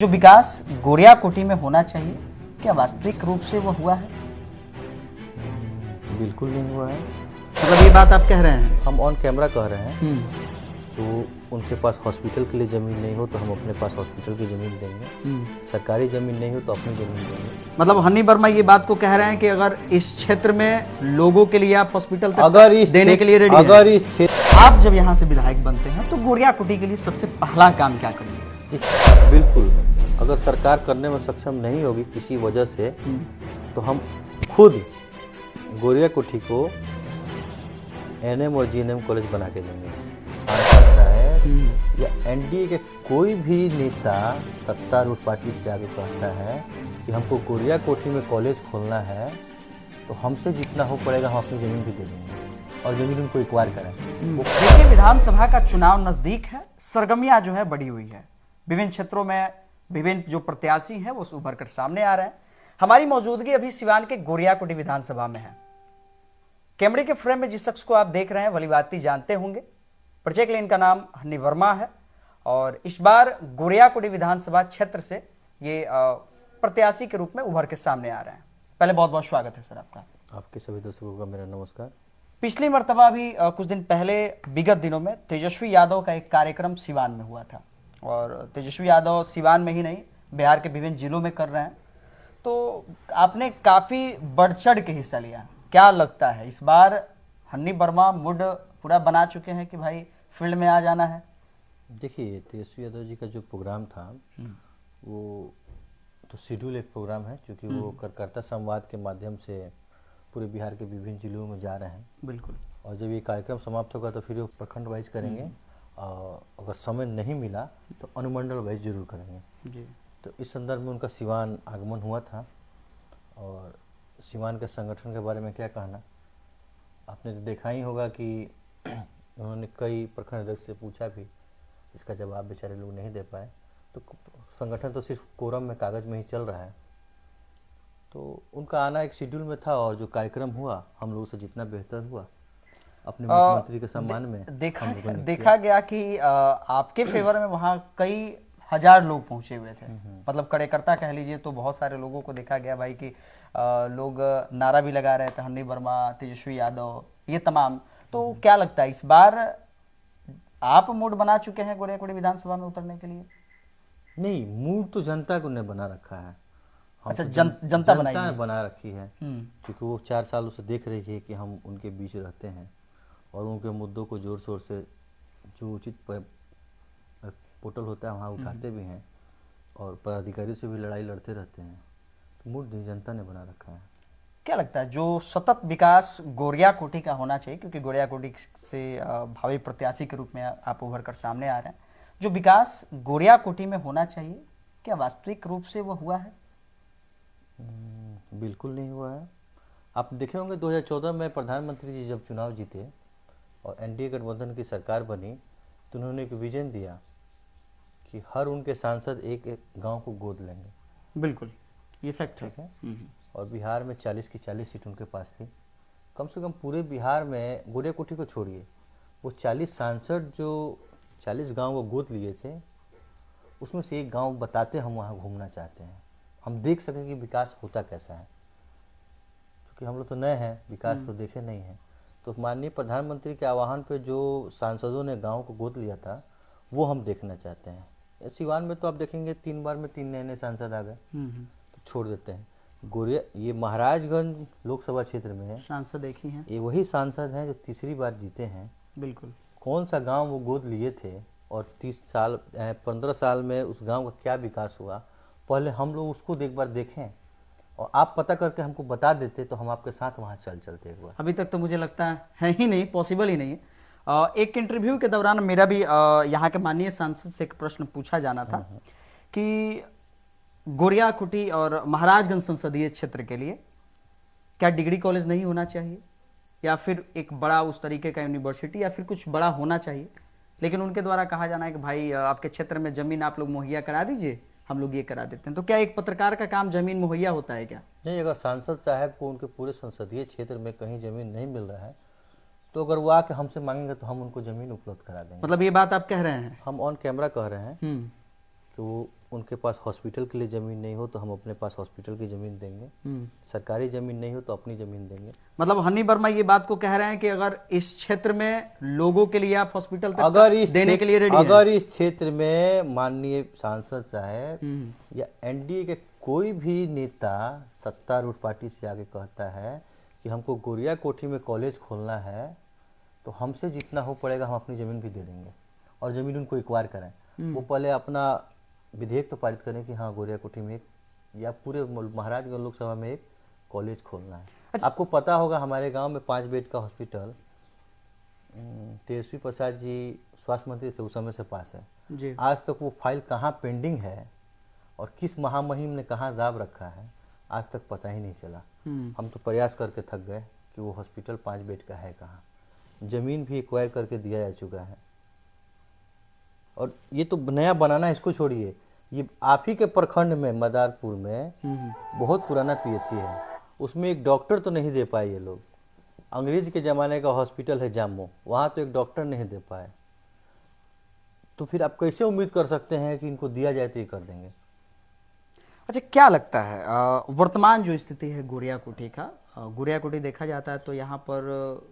जो विकास गोरिया कोठी में होना चाहिए, क्या वास्तविक रूप से वो हुआ है? बिल्कुल नहीं हुआ है। मतलब ये बात आप कह रहे हैं? हम ऑन कैमरा कह रहे हैं। तो उनके पास हॉस्पिटल के लिए ज़मीन नहीं हो तो हम अपने पास हॉस्पिटल की ज़मीन देंगे। सरकारी ज़मीन नहीं हो तो अपनी ज़मीन देंगे। मतलब हनी वर्मा ये बात को कह रहे हैं कि अगर इस क्षेत्र में लोगों के लिए आप हॉस्पिटल तक अगर इस देने के लिए रेडी अगर हैं, इस क्षेत्र आप जब यहाँ से विधायक बनते हैं तो गोरिया कोठी के लिए सबसे पहला काम क्या करेंगे? बिल्कुल, अगर सरकार करने में सक्षम नहीं होगी किसी वजह से तो हम खुद गोरिया कोठी को एनएम और जीएनएम कॉलेज बना के देंगे। सकता है या एनडीए के कोई भी नेता सत्तारूढ़ पार्टी से आगे कहता है कि हमको गोरिया कोठी में कॉलेज खोलना है तो हमसे जितना हो पड़ेगा हम अपनी ज़मीन भी दे देंगे और ज़मीन उनको एक्वायर कराएंगे। देखिए, विधानसभा का चुनाव नजदीक है, सरगर्मियां जो है बढ़ी हुई है। विभिन्न क्षेत्रों में विभिन्न जो प्रत्याशी हैं वो उभर कर सामने आ रहे हैं। हमारी मौजूदगी अभी सिवान के गोरिया कोठी विधानसभा में है। कैमरे के फ्रेम में जिस शख्स को आप देख रहे हैं भली भांति जानते होंगे। परिचय के लिए इनका नाम हनी वर्मा है और इस बार गोरिया कोठी विधानसभा क्षेत्र से ये प्रत्याशी के रूप में उभर के सामने आ रहे हैं। पहले बहुत बहुत स्वागत है सर आपका। आपके सभी दर्शकों का मेरा नमस्कार। पिछली मर्तबा भी कुछ दिन पहले विगत दिनों में तेजस्वी यादव का एक कार्यक्रम सिवान में हुआ था और तेजस्वी यादव सिवान में ही नहीं बिहार के विभिन्न जिलों में कर रहे हैं। तो आपने काफी बढ़ चढ़ के हिस्सा लिया। क्या लगता है इस बार हनी वर्मा मूड पूरा बना चुके हैं कि भाई फील्ड में आ जाना है? देखिए, तेजस्वी यादव जी का जो प्रोग्राम था वो तो शेड्यूल एक प्रोग्राम है क्योंकि वो कार्यकर्ता संवाद के माध्यम से पूरे बिहार के विभिन्न जिलों में जा रहे हैं। बिल्कुल। और जब ये कार्यक्रम समाप्त होगा तो फिर वो प्रखंड वाइज करेंगे और अगर समय नहीं मिला तो अनुमंडल वाइज जरूर करेंगे जी। तो इस संदर्भ में उनका सिवान आगमन हुआ था। और सिवान के संगठन के बारे में क्या कहना, आपने तो देखा ही होगा कि उन्होंने कई प्रखंड अध्यक्ष से पूछा भी, इसका जवाब बेचारे लोग नहीं दे पाए। तो संगठन तो सिर्फ कोरम में कागज़ में ही चल रहा है। तो उनका आना एक शेड्यूल में था और जो कार्यक्रम हुआ हम लोगों से जितना बेहतर हुआ अपने मुख्यमंत्री के सम्मान में देखा गया कि आपके फेवर में वहाँ कई हजार लोग पहुंचे हुए थे। मतलब कार्यकर्ता कह लीजिए तो बहुत सारे लोगों को देखा गया भाई कि लोग नारा भी लगा रहे थे, हनी वर्मा, तेजस्वी यादव, ये तमाम। तो क्या लगता है इस बार आप मूड बना चुके हैं गोरिया कोठी विधानसभा में उतरने के लिए? नहीं, मूड तो जनता को ने बना रखा है। अच्छा, जनता बना रखी है क्योंकि वो 4 सालों से देख रही है कि हम उनके बीच रहते हैं और उनके मुद्दों को जोर शोर से जो उचित पोर्टल होता है वहाँ उठाते भी हैं और पदाधिकारी से भी लड़ाई लड़ते रहते हैं। तो मूड जनता ने बना रखा है। क्या लगता है जो सतत विकास गोरिया कोठी का होना चाहिए, क्योंकि गोरिया कोठी से भावी प्रत्याशी के रूप में आप उभर कर सामने आ रहे हैं, जो विकास गोरिया कोठी में होना चाहिए क्या वास्तविक रूप से वो हुआ है? बिल्कुल नहीं हुआ है। आप देखे होंगे 2014 में प्रधानमंत्री जी जब चुनाव जीते और एनडीए गठबंधन की सरकार बनी तो उन्होंने एक विजन दिया कि हर उनके सांसद एक एक गांव को गोद लेंगे। बिल्कुल, ये फैक्ट है। और बिहार में 40 की 40 सीट उनके पास थी। कम से कम पूरे बिहार में गोरिया कोठी को छोड़िए, वो 40 सांसद जो 40 गांव को गोद लिए थे उसमें से एक गांव बताते हम वहाँ घूमना चाहते हैं, हम देख सकें कि विकास होता कैसा है। क्योंकि हम लोग तो नए हैं, विकास तो देखे नहीं हैं। तो माननीय प्रधानमंत्री के आह्वान पे जो सांसदों ने गांव को गोद लिया था वो हम देखना चाहते हैं। सिवान में तो आप देखेंगे 3 बार में 3 नए सांसद आ गए तो छोड़ देते हैं। गोरिया ये महाराजगंज लोकसभा क्षेत्र में है, सांसद एक ही हैं, ये वही सांसद हैं जो तीसरी बार जीते हैं। बिल्कुल। कौन सा गांव वो गोद लिए थे और 15 साल में उस गांव का क्या विकास हुआ, पहले हम लोग उसको एक बार देखें और आप पता करके हमको बता देते तो हम आपके साथ वहाँ चलते एक बार। अभी तक तो मुझे लगता है ही नहीं, पॉसिबल ही नहीं है। एक इंटरव्यू के दौरान मेरा भी यहाँ के माननीय सांसद से एक प्रश्न पूछा जाना था कि गोरिया कोठी और महाराजगंज संसदीय क्षेत्र के लिए क्या डिग्री कॉलेज नहीं होना चाहिए या फिर एक बड़ा उस तरीके का यूनिवर्सिटी या फिर कुछ बड़ा होना चाहिए। लेकिन उनके द्वारा कहा जाना है कि भाई आपके क्षेत्र में जमीन आप लोग मुहैया करा दीजिए, हम लोग ये करा देते हैं। तो क्या एक पत्रकार का काम जमीन मुहैया होता है क्या? नहीं, अगर सांसद साहब को उनके पूरे संसदीय क्षेत्र में कहीं जमीन नहीं मिल रहा है तो अगर वो आके हमसे मांगेंगे तो हम उनको जमीन उपलब्ध करा देंगे। मतलब ये बात आप कह रहे हैं? हम ऑन कैमरा कह रहे हैं कि वो उनके पास हॉस्पिटल के लिए ज़मीन नहीं हो तो हम अपने पास हॉस्पिटल की ज़मीन देंगे, सरकारी ज़मीन नहीं हो तो अपनी ज़मीन देंगे। मतलब हनी वर्मा ये बात को कह रहे हैं कि अगर इस क्षेत्र में लोगों के लिए आप हॉस्पिटल तक अगर इस देने के लिए रेडी हैं। अगर इस क्षेत्र में माननीय सांसद साहब या एनडीए के कोई भी नेता सत्तारूढ़ पार्टी से आगे कहता है कि हमको गोरिया कोठी में कॉलेज खोलना है, तो हमसे जितना हो पड़ेगा हम अपनी ज़मीन भी दे देंगे और ज़मीन उनको एक्वायर कराएं। वो पहले अपना विधेयक तो पारित करें कि हाँ गोरिया कोठी में एक या पूरे महाराजगंज लोकसभा में एक कॉलेज खोलना है। आपको पता होगा हमारे गांव में 5 बेड का हॉस्पिटल तेजस्वी प्रसाद जी स्वास्थ्य मंत्री थे उस समय से पास है जी। आज तक वो फाइल कहाँ पेंडिंग है और किस महामहिम ने कहाँ दाब रखा है आज तक पता ही नहीं चला। हम तो प्रयास करके थक गए कि वो हॉस्पिटल 5 बेड का है कहाँ। ज़मीन भी एक्वायर करके दिया जा चुका है और ये तो नया बनाना है, इसको छोड़िए। ये आप ही के प्रखंड में मदारपुर में बहुत पुराना पीएससी है, उसमें एक डॉक्टर तो नहीं दे पाए ये लोग। अंग्रेज के ज़माने का हॉस्पिटल है जामो, वहाँ तो एक डॉक्टर नहीं दे पाए, तो फिर आप कैसे उम्मीद कर सकते हैं कि इनको दिया जाए तो ये कर देंगे। अच्छा, क्या लगता है वर्तमान जो स्थिति है गोरिया कोठी का, गोरिया कोठी देखा जाता है तो यहाँ पर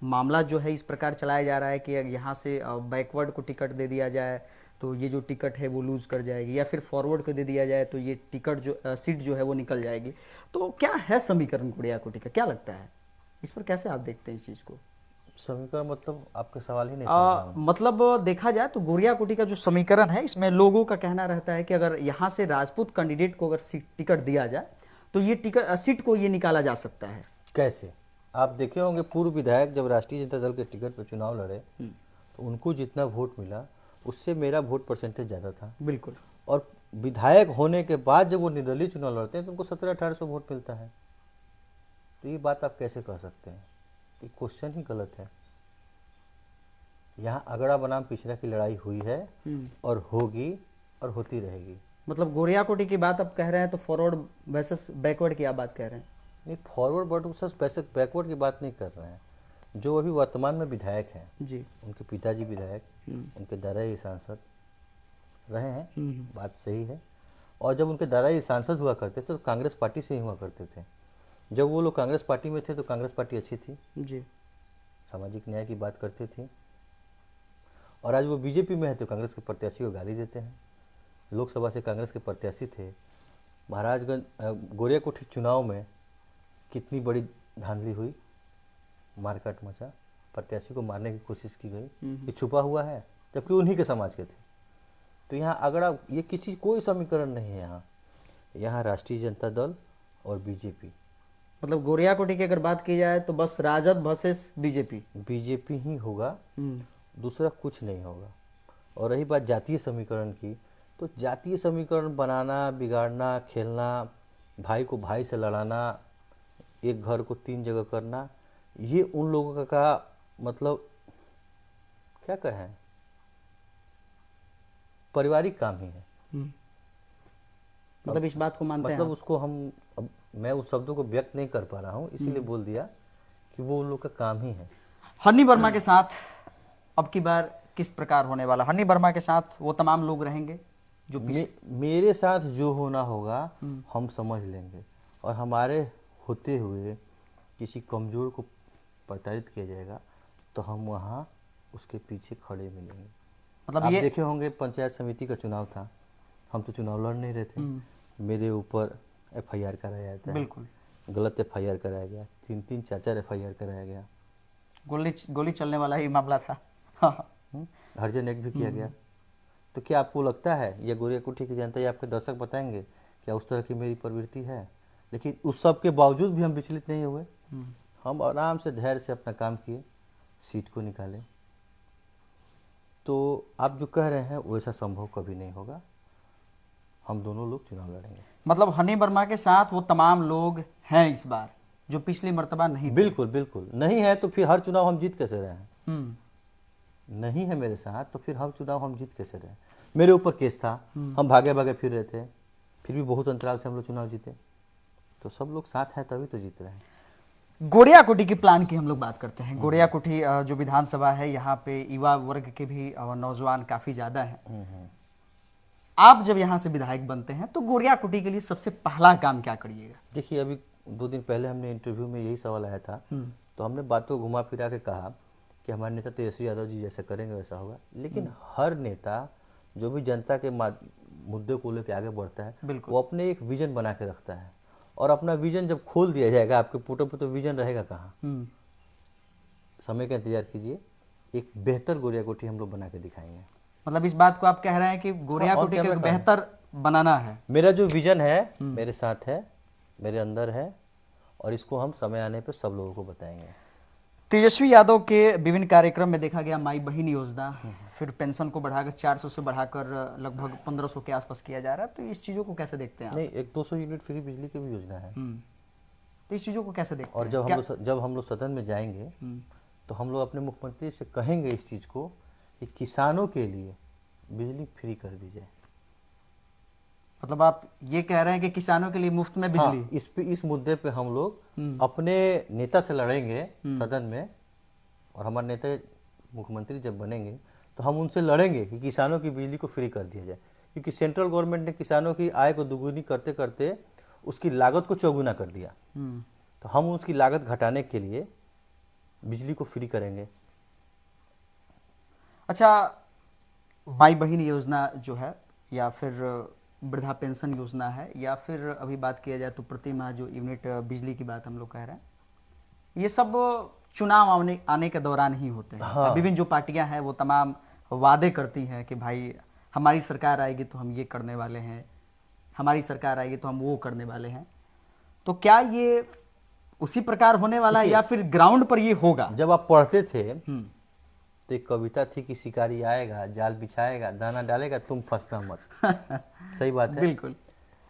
मामला जो है इस प्रकार चलाया जा रहा है कि यहाँ से बैकवर्ड को टिकट दे दिया जाए तो ये जो टिकट है वो लूज कर जाएगी, या फिर फॉरवर्ड को दे दिया जाए तो ये टिकट जो सीट जो है वो निकल जाएगी। तो क्या है समीकरण गोरिया कोठी का, क्या लगता है इस पर, कैसे आप देखते हैं इस चीज़ को? समीकरण मतलब आपका सवाल ही नहीं समझा। मतलब देखा जाए तो गोरिया कोठी का जो समीकरण है इसमें लोगों का कहना रहता है कि अगर यहाँ से राजपूत कैंडिडेट को अगर टिकट दिया जाए तो ये टिकट सीट को ये निकाला जा सकता है। कैसे? आप देखे होंगे पूर्व विधायक जब राष्ट्रीय जनता दल के टिकट पर चुनाव लड़े तो उनको जितना वोट मिला उससे मेरा वोट परसेंटेज ज़्यादा था। बिल्कुल। और विधायक होने के बाद जब वो निर्दलीय चुनाव लड़ते हैं तो उनको 1700-1800 वोट मिलता है। तो ये बात आप कैसे कह सकते हैं? ये क्वेश्चन ही गलत है। यहाँ अगड़ा बनाम पिछड़ा की लड़ाई हुई है और होगी और होती रहेगी। मतलब गोरिया कोठी की बात आप कह रहे हैं तो फॉरवर्ड वर्सेस बैकवर्ड की आप बात कह रहे हैं? नहीं, फॉरवर्ड वर्सेस बैकवर्ड की बात नहीं कर रहे हैं। जो अभी वर्तमान में विधायक हैं जी, उनके पिताजी विधायक, उनके दादा ही सांसद रहे हैं, बात सही है। और जब उनके दादा ही सांसद हुआ करते थे तो कांग्रेस पार्टी से ही हुआ करते थे। जब वो लोग कांग्रेस पार्टी में थे तो कांग्रेस पार्टी अच्छी थी जी, सामाजिक न्याय की बात करती थी। और आज वो बीजेपी में है तो कांग्रेस के प्रत्याशी को गाली देते हैं। लोकसभा से कांग्रेस के प्रत्याशी थे। महाराजगंज गोरिया कोठी चुनाव में कितनी बड़ी धांधली हुई, मारकाट मचा, प्रत्याशी को मारने की कोशिश की गई कि छुपा हुआ है, जबकि उन्हीं के समाज के थे। तो यहाँ अगड़ा ये किसी कोई समीकरण नहीं है। यहाँ राष्ट्रीय जनता दल और बीजेपी, मतलब गोरिया कोठी की अगर बात की जाए तो बस राजद वर्सेस बीजेपी ही होगा, दूसरा कुछ नहीं होगा। और रही बात जातीय समीकरण की, तो जातीय समीकरण बनाना, बिगाड़ना, खेलना, भाई को भाई से लड़ाना, एक घर को 3 जगह करना, ये उन लोगों का मतलब क्या कहें, पारिवारिक काम ही है। मतलब इस बात को मानते मतलब हैं उसको हम, अब मैं उस शब्दों को व्यक्त नहीं कर पा रहा हूँ इसीलिए बोल दिया कि वो उन लोग का काम ही है। हनी वर्मा के साथ अब की बार किस प्रकार होने वाला? हनी वर्मा के साथ वो तमाम लोग रहेंगे जो मेरे साथ जो होना होगा हम समझ लेंगे, और हमारे होते हुए किसी कमज़ोर को प्रताड़ित किया जाएगा तो हम वहाँ उसके पीछे खड़े मिलेंगे। मतलब आप ये देखे होंगे पंचायत समिति का चुनाव था, हम तो चुनाव लड़ नहीं रहे थे, मेरे ऊपर FIR कराया जाता है। बिल्कुल गलत FIR कराया गया, 3-3 4-4 FIR कराया गया, गोली चलने वाला ही मामला था। हाँ। हर्जन एक्ट भी किया गया। तो क्या आपको लगता है, या गोरिया कोठी की जनता या आपके दर्शक बताएंगे क्या उस तरह की मेरी प्रवृत्ति है? लेकिन उस सब के बावजूद भी हम विचलित नहीं हुए। हम आराम से धैर्य से अपना काम किए, सीट को निकाले। तो आप जो कह रहे हैं वैसा संभव कभी नहीं होगा। हम दोनों लोग चुनाव लड़ेंगे। मतलब हनी वर्मा के साथ वो तमाम लोग हैं इस बार जो पिछली मर्तबा नहीं थे। बिल्कुल बिल्कुल नहीं है तो फिर हर चुनाव हम जीत कैसे रहे हैं? नहीं है मेरे साथ तो फिर हर चुनाव हम जीत कैसे रहे? मेरे ऊपर केस था, हम भागे भागे फिर रहे थे, फिर भी बहुत अंतराल से हम लोग चुनाव जीते। तो सब लोग साथ हैं तभी तो जीत रहे हैं। गोरिया कोठी की प्लान की हम लोग बात करते हैं। गोरिया कोठी जो विधानसभा है, यहाँ पे युवा वर्ग के भी नौजवान काफी ज्यादा हैं। आप जब यहाँ से विधायक बनते हैं तो गोरिया कुटी के लिए सबसे पहला काम क्या करिएगा? देखिए, अभी 2 दिन पहले हमने इंटरव्यू में यही सवाल आया था, तो हमने बातों को घुमा फिरा के कहा कि हमारे नेता तेजस्वी यादव जी जैसा करेंगे वैसा होगा। लेकिन हर नेता जो भी जनता के मुद्दे को लेकर आगे बढ़ता है, वो अपने एक विजन बना के रखता है, और अपना विजन जब खोल दिया जाएगा आपके फोटो पे तो विजन रहेगा कहाँ? समय का इंतजार कीजिए, एक बेहतर गोरिया कोठी हम लोग बना के दिखाएंगे। मतलब इस बात को आप कह रहे हैं कि गोरिया कोठी को बेहतर बनाना है? मेरा जो विजन है मेरे साथ है, मेरे अंदर है, और इसको हम समय आने पे सब लोगों को बताएंगे। तेजस्वी यादव के विभिन्न कार्यक्रम में देखा गया माई बहन योजना, फिर पेंशन को बढ़ाकर 400 से बढ़ाकर लगभग 1500 के आसपास किया जा रहा है, तो इस चीजों को कैसे देखते हैं आप? नहीं, एक 200 यूनिट फ्री बिजली की भी योजना है। तो इस चीजों को कैसे देखते और हैं? जब हम लोग सदन में जाएंगे तो हम लोग अपने मुख्यमंत्री से कहेंगे इस चीज को कि किसानों के लिए बिजली फ्री कर दी जाए। मतलब आप ये कह रहे हैं कि किसानों के लिए मुफ्त में बिजली? हाँ, इस मुद्दे पे हम लोग अपने नेता से लड़ेंगे सदन में, और हमारे नेता मुख्यमंत्री जब बनेंगे तो हम उनसे लड़ेंगे कि किसानों की बिजली को फ्री कर दिया जाए, क्योंकि सेंट्रल गवर्नमेंट ने किसानों की आय को दुगुनी करते करते उसकी लागत को चौगुना कर दिया। तो हम उसकी लागत घटाने के लिए बिजली को फ्री करेंगे। अच्छा, माई बहन योजना जो है, या फिर वृद्धा पेंशन योजना है, या फिर अभी बात किया जाए तो प्रति माह जो यूनिट बिजली की बात हम लोग कह रहे हैं, ये सब चुनाव आने के दौरान ही होते हैं। हाँ। विभिन्न जो पार्टियां हैं वो तमाम वादे करती हैं कि भाई हमारी सरकार आएगी तो हम ये करने वाले हैं, हमारी सरकार आएगी तो हम वो करने वाले हैं। तो क्या ये उसी प्रकार होने वाला है या फिर ग्राउंड पर ये होगा? जब आप पढ़ते थे तो एक कविता थी कि शिकारी आएगा, जाल बिछाएगा, दाना डालेगा, तुम फंसना मत। सही बात है, बिल्कुल।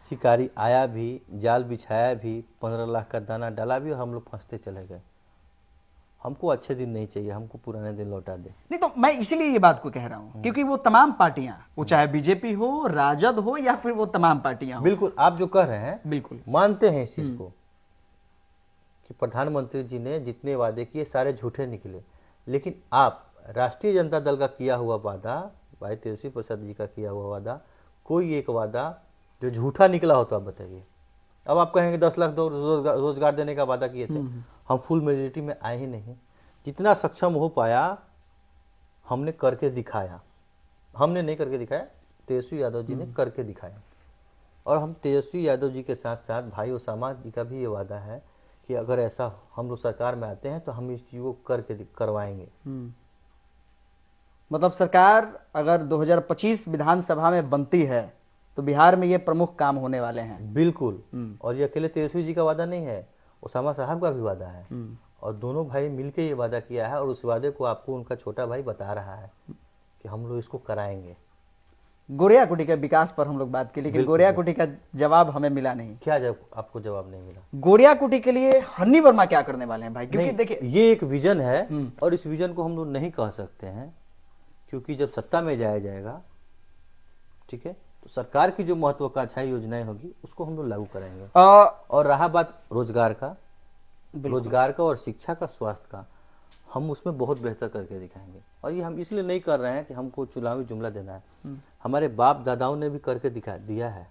शिकारी आया भी, जाल बिछाया भी, 15 लाख का दाना डाला भी, और हम लोग फंसते चले गए। हमको अच्छे दिन नहीं चाहिए, हमको पुराने दिन लौटा दे। नहीं, तो मैं इसीलिए ये बात को कह रहा हूँ क्योंकि वो तमाम पार्टियां, वो चाहे बीजेपी हो, राजद हो, या फिर वो तमाम पार्टियां हो। बिल्कुल, आप जो कह रहे हैं बिल्कुल मानते हैं इस चीज को कि प्रधानमंत्री जी ने जितने वादे किए सारे झूठे निकले, लेकिन आप राष्ट्रीय जनता दल का किया हुआ वादा, भाई तेजस्वी प्रसाद जी का किया हुआ वादा, कोई एक वादा जो झूठा निकला हो तो आप बताइए। अब आप कहेंगे 10 लाख रोजगार देने का वादा किए थे, हम फुल मेजोरिटी में आए ही नहीं। जितना सक्षम हो पाया हमने करके दिखाया। हमने नहीं करके दिखाया, तेजस्वी यादव जी ने करके दिखाया। और हम तेजस्वी यादव जी के साथ साथ भाई ओसामा जी का भी ये वादा है कि अगर ऐसा हम लोग सरकार में आते हैं तो हम इस चीज को करके करवाएंगे। मतलब सरकार अगर 2025 विधानसभा में बनती है तो बिहार में ये प्रमुख काम होने वाले हैं। बिल्कुल। और ये अकेले तेजस्वी जी का वादा नहीं है, ओसामा साहब का भी वादा है, और दोनों भाई मिलके ये वादा किया है, और उस वादे को आपको उनका छोटा भाई बता रहा है कि हम लोग इसको कराएंगे। गोरिया कुटी के विकास पर हम लोग बात की, लेकिन गोरिया कुटी का जवाब हमें मिला नहीं। क्या आपको जवाब नहीं मिला? गोरिया कुटी के लिए हन्नी वर्मा क्या करने वाले हैं भाई? क्योंकि देखिए, ये एक विजन है, और इस विजन को हम लोग नहीं कह सकते हैं, क्योंकि जब सत्ता में जाया जाएगा, ठीक है, तो सरकार की जो महत्वाकांक्षी योजनाएं होगी उसको हम लोग लागू करेंगे। और रहा बात रोजगार का और शिक्षा का, स्वास्थ्य का, हम उसमें बहुत बेहतर करके दिखाएंगे। और ये हम इसलिए नहीं कर रहे हैं कि हमको चुनावी जुमला देना है, हमारे बाप दादाओं ने भी करके दिखा दिया है,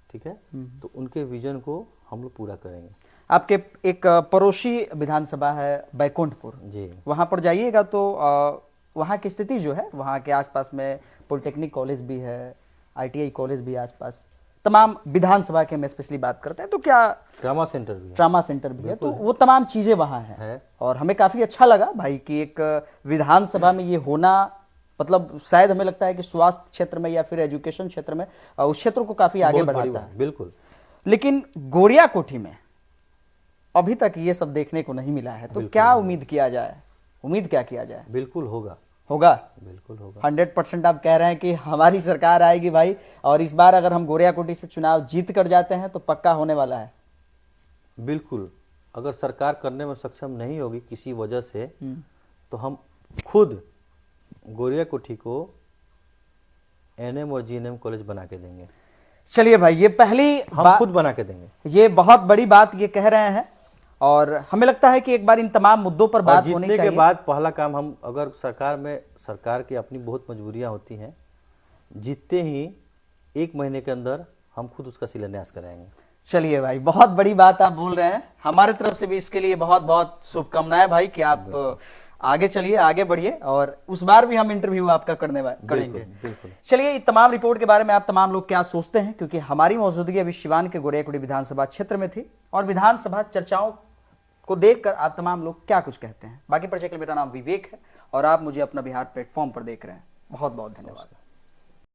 ठीक है, तो उनके विजन को हम लोग पूरा करेंगे। आपके एक पड़ोसी विधानसभा है बैकुंठपुर जी, वहां पर जाइएगा तो वहाँ की स्थिति जो है, वहाँ के आसपास में पॉलिटेक्निक कॉलेज भी है, ITI कॉलेज भी आसपास, तमाम विधानसभा के हम स्पेशली बात करते हैं, तो क्या ट्रामा सेंटर भी है, तो वो तमाम चीजें वहाँ हैं। और हमें काफी अच्छा लगा भाई कि एक विधानसभा में ये होना, मतलब शायद हमें लगता है कि स्वास्थ्य क्षेत्र में या फिर एजुकेशन क्षेत्र में उस क्षेत्र को काफी आगे बढ़ाता है। बिल्कुल। लेकिन गोरिया कोठी में अभी तक ये सब देखने को नहीं मिला है, तो क्या उम्मीद किया जाए? उम्मीद क्या किया जाए? बिल्कुल होगा। बिल्कुल होगा। 100% आप कह रहे हैं कि हमारी सरकार आएगी भाई, और इस बार अगर हम गोरिया कोठी से चुनाव जीत कर जाते हैं तो पक्का होने वाला है। बिल्कुल। अगर सरकार करने में सक्षम नहीं होगी किसी वजह से, तो हम खुद गोरिया कोठी को NM और GNM कॉलेज बना के देंगे। चलिए भाई, ये पहली हम खुद बना के देंगे। ये बहुत बड़ी बात ये कह रहे हैं, और हमें लगता है कि एक बार इन तमाम मुद्दों पर बात होनी चाहिए। के बाद पहला काम हम, अगर सरकार की अपनी बहुत मजबूरियां होती हैं, जीतते ही 1 महीने के अंदर हम खुद उसका शिलान्यास कराएंगे। चलिए भाई, बहुत बड़ी बात आप बोल रहे हैं। हमारे तरफ से भी इसके लिए बहुत बहुत शुभकामनाएं भाई कि आप आगे चलिए, आगे बढ़िए, और उस बार भी हम इंटरव्यू आपका करेंगे। बिल्कुल। चलिए, इस तमाम रिपोर्ट के बारे में आप तमाम लोग क्या सोचते हैं, क्योंकि हमारी मौजूदगी अभी सिवान के गोरियाकुटी विधानसभा क्षेत्र में थी, और विधानसभा चर्चाओं को देखकर आप तमाम लोग क्या कुछ कहते हैं। बाकी परिचय के लिए मेरा नाम विवेक है और आप मुझे अपना बिहार प्लेटफॉर्म पर देख रहे हैं। बहुत बहुत धन्यवाद।